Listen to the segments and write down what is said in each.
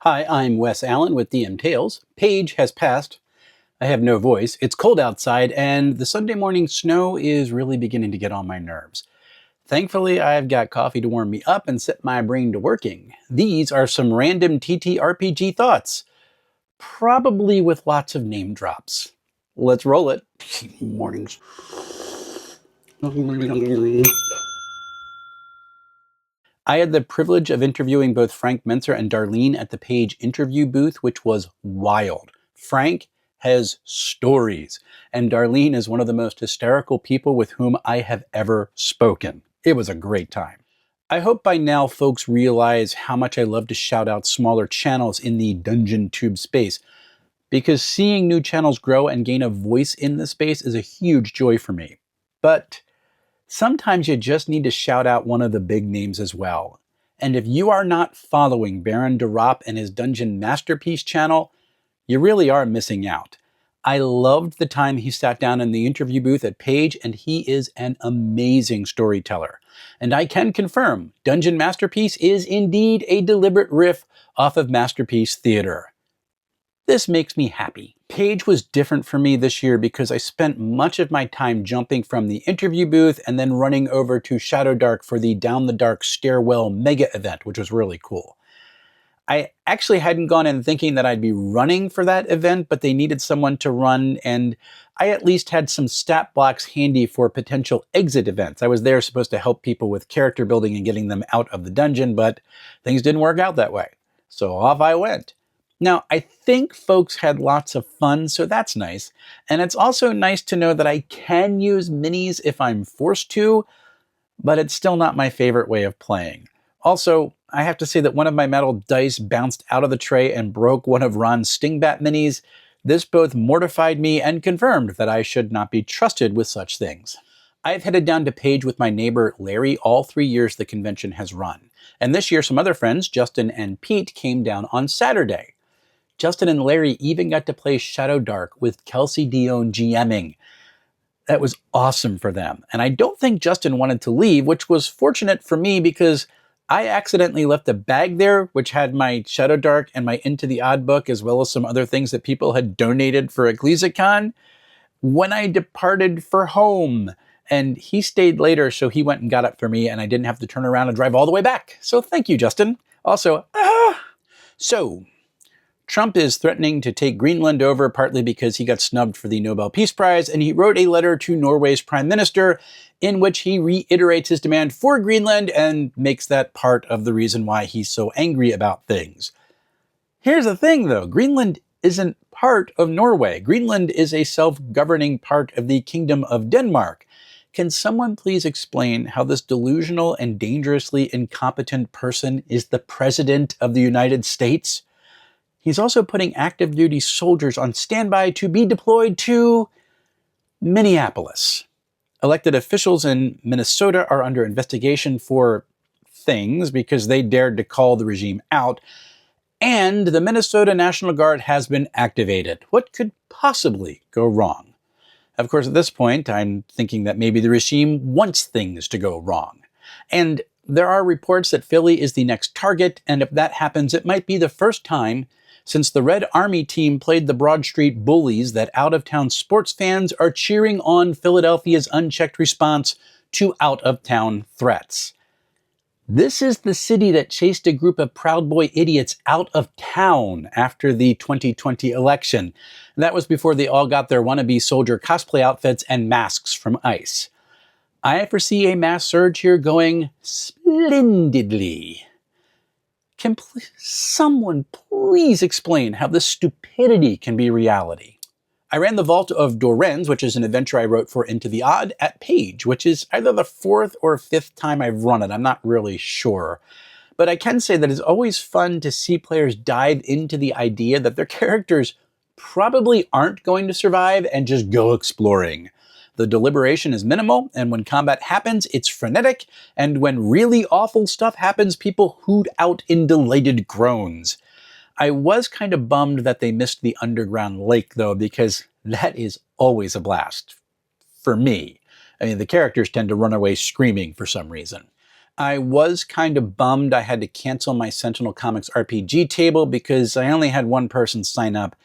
Hi, I'm Wes Allen with DM Tales. Page has passed. I have no voice. It's cold outside, and the Sunday morning snow is really beginning to get on my nerves. Thankfully, I've got coffee to warm me up and set my brain to working. These are some random TTRPG thoughts, probably with lots of name drops. Let's roll it. Mornings. I had the privilege of interviewing both Frank Mentzer and Darlene at the Page interview booth, which was wild. Frank has stories, and Darlene is one of the most hysterical people with whom I have ever spoken. It was a great time. I hope by now folks realize how much I love to shout out smaller channels in the Dungeon Tube space, because seeing new channels grow and gain a voice in the space is a huge joy for me. But sometimes you just need to shout out one of the big names as well. And if you are not following Baron DeRop and his Dungeon Masterpiece channel, you really are missing out. I loved the time he sat down in the interview booth at Page, and he is an amazing storyteller. And I can confirm, Dungeon Masterpiece is indeed a deliberate riff off of Masterpiece Theater. This makes me happy. Page was different for me this year because I spent much of my time jumping from the interview booth and then running over to Shadowdark for the Down the Dark Stairwell mega event, which was really cool. I actually hadn't gone in thinking that I'd be running for that event, but they needed someone to run, and I at least had some stat blocks handy for potential exit events. I was there supposed to help people with character building and getting them out of the dungeon, but things didn't work out that way. So off I went. Now, I think folks had lots of fun, so that's nice. And it's also nice to know that I can use minis if I'm forced to, but it's still not my favorite way of playing. Also, I have to say that one of my metal dice bounced out of the tray and broke one of Ron's Stingbat minis. This both mortified me and confirmed that I should not be trusted with such things. I've headed down to Page with my neighbor Larry all 3 years the convention has run. And this year some other friends, Justin and Pete, came down on Saturday. Justin and Larry even got to play Shadowdark with Kelsey Dion GMing. That was awesome for them. And I don't think Justin wanted to leave, which was fortunate for me because I accidentally left a bag there, which had my Shadowdark and my Into the Odd book, as well as some other things that people had donated for EcclesiaCon, when I departed for home. And he stayed later, so he went and got it for me, and I didn't have to turn around and drive all the way back. So thank you, Justin. Also, Trump is threatening to take Greenland over, partly because he got snubbed for the Nobel Peace Prize, and he wrote a letter to Norway's prime minister in which he reiterates his demand for Greenland and makes that part of the reason why he's so angry about things. Here's the thing, though. Greenland isn't part of Norway. Greenland is a self-governing part of the Kingdom of Denmark. Can someone please explain how this delusional and dangerously incompetent person is the President of the United States? He's also putting active duty soldiers on standby to be deployed to Minneapolis. Elected officials in Minnesota are under investigation for things because they dared to call the regime out. And the Minnesota National Guard has been activated. What could possibly go wrong? Of course, at this point, I'm thinking that maybe the regime wants things to go wrong. And there are reports that Philly is the next target, and if that happens, it might be the first time since the Red Army team played the Broad Street Bullies that out-of-town sports fans are cheering on Philadelphia's unchecked response to out-of-town threats. This is the city that chased a group of Proud Boy idiots out of town after the 2020 election. That was before they all got their wannabe soldier cosplay outfits and masks from ICE. I foresee a mass surge here going splendidly. Can someone please explain how this stupidity can be reality? I ran the Vault of Dorens, which is an adventure I wrote for Into the Odd, at Page, which is either the 4th or 5th time I've run it. I'm not really sure. But I can say that it's always fun to see players dive into the idea that their characters probably aren't going to survive and just go exploring. The deliberation is minimal, and when combat happens, it's frenetic, and when really awful stuff happens, people hoot out in delighted groans. I was kind of bummed that they missed the underground lake, though, because that is always a blast. For me. I mean, the characters tend to run away screaming for some reason. I was kind of bummed I had to cancel my Sentinel Comics RPG table because I only had one person sign up,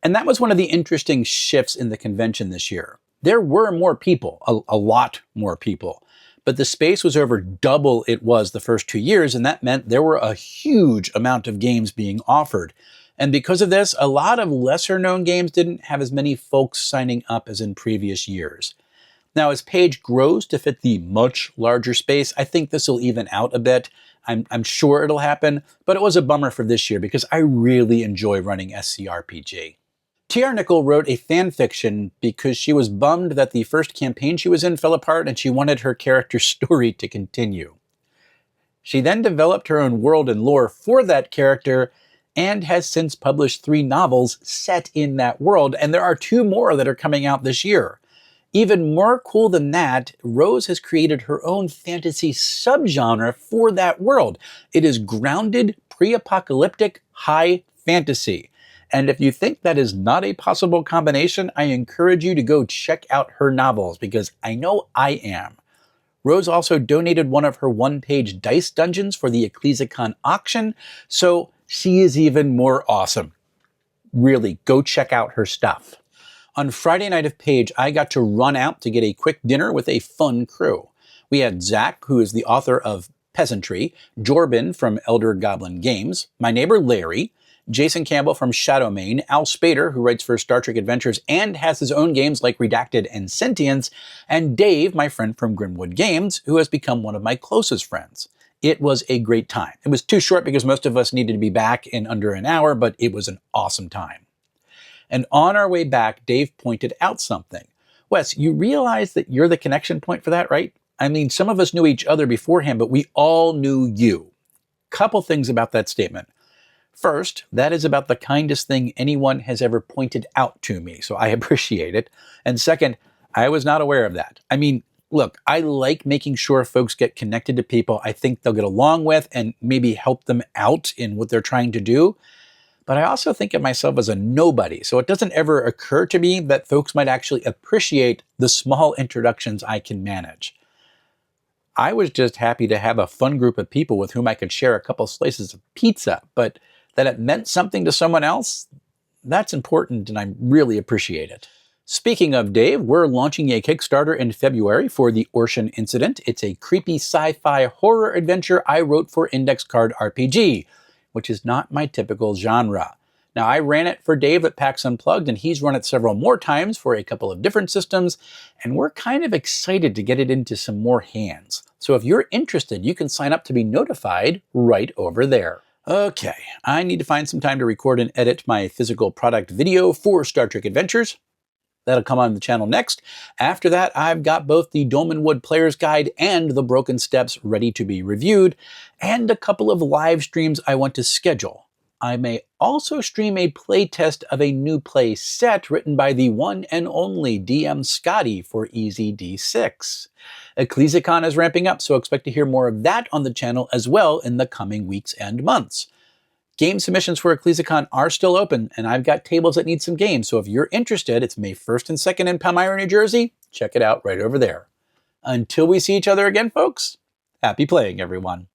and that was one of the interesting shifts in the convention this year. There were more people, a lot more people, but the space was over double it was the first 2 years, and that meant there were a huge amount of games being offered. And because of this, a lot of lesser known games didn't have as many folks signing up as in previous years. Now, as Page grows to fit the much larger space, I think this will even out a bit. I'm sure it'll happen, but it was a bummer for this year because I really enjoy running SCRPG. TR Nickel wrote a fan fiction because she was bummed that the first campaign she was in fell apart and she wanted her character's story to continue. She then developed her own world and lore for that character and has since published 3 novels set in that world, and there are 2 more that are coming out this year. Even more cool than that, Rose has created her own fantasy subgenre for that world. It is grounded, pre-apocalyptic, high fantasy. And if you think that is not a possible combination, I encourage you to go check out her novels, because I know I am. Rose also donated one of her one-page dice dungeons for the EcclesiaCon auction, so she is even more awesome. Really, go check out her stuff. On Friday night of Page, I got to run out to get a quick dinner with a fun crew. We had Zach, who is the author of Peasantry, Jorbin from Elder Goblin Games, my neighbor Larry, Jason Campbell from Shadowmane, Al Spader, who writes for Star Trek Adventures and has his own games like Redacted and Sentience, and Dave, my friend from Grimwood Games, who has become one of my closest friends. It was a great time. It was too short because most of us needed to be back in under an hour, but it was an awesome time. And on our way back, Dave pointed out something. Wes, you realize that you're the connection point for that, right? I mean, some of us knew each other beforehand, but we all knew you. Couple things about that statement. First, that is about the kindest thing anyone has ever pointed out to me, so I appreciate it. And second, I was not aware of that. I mean, look, I like making sure folks get connected to people I think they'll get along with and maybe help them out in what they're trying to do. But I also think of myself as a nobody, so it doesn't ever occur to me that folks might actually appreciate the small introductions I can manage. I was just happy to have a fun group of people with whom I could share a couple slices of pizza, but that it meant something to someone else, that's important and I really appreciate it. Speaking of Dave, we're launching a Kickstarter in February for The Ocean Incident. It's a creepy sci-fi horror adventure I wrote for Index Card RPG, which is not my typical genre. Now, I ran it for Dave at PAX Unplugged, and he's run it several more times for a couple of different systems, and we're kind of excited to get it into some more hands. So if you're interested, you can sign up to be notified right over there. Okay, I need to find some time to record and edit my physical product video for Star Trek Adventures. That'll come on the channel next. After that, I've got both the Dolmenwood Player's Guide and the Broken Steps ready to be reviewed, and a couple of live streams I want to schedule. I may also stream a playtest of a new play set written by the one and only DM Scotty for Easy D6. EcclesiaCon is ramping up, so expect to hear more of that on the channel as well in the coming weeks and months. Game submissions for EcclesiaCon are still open, and I've got tables that need some games, so if you're interested, it's May 1st and 2nd in Palmyra, New Jersey. Check it out right over there. Until we see each other again, folks, happy playing, everyone.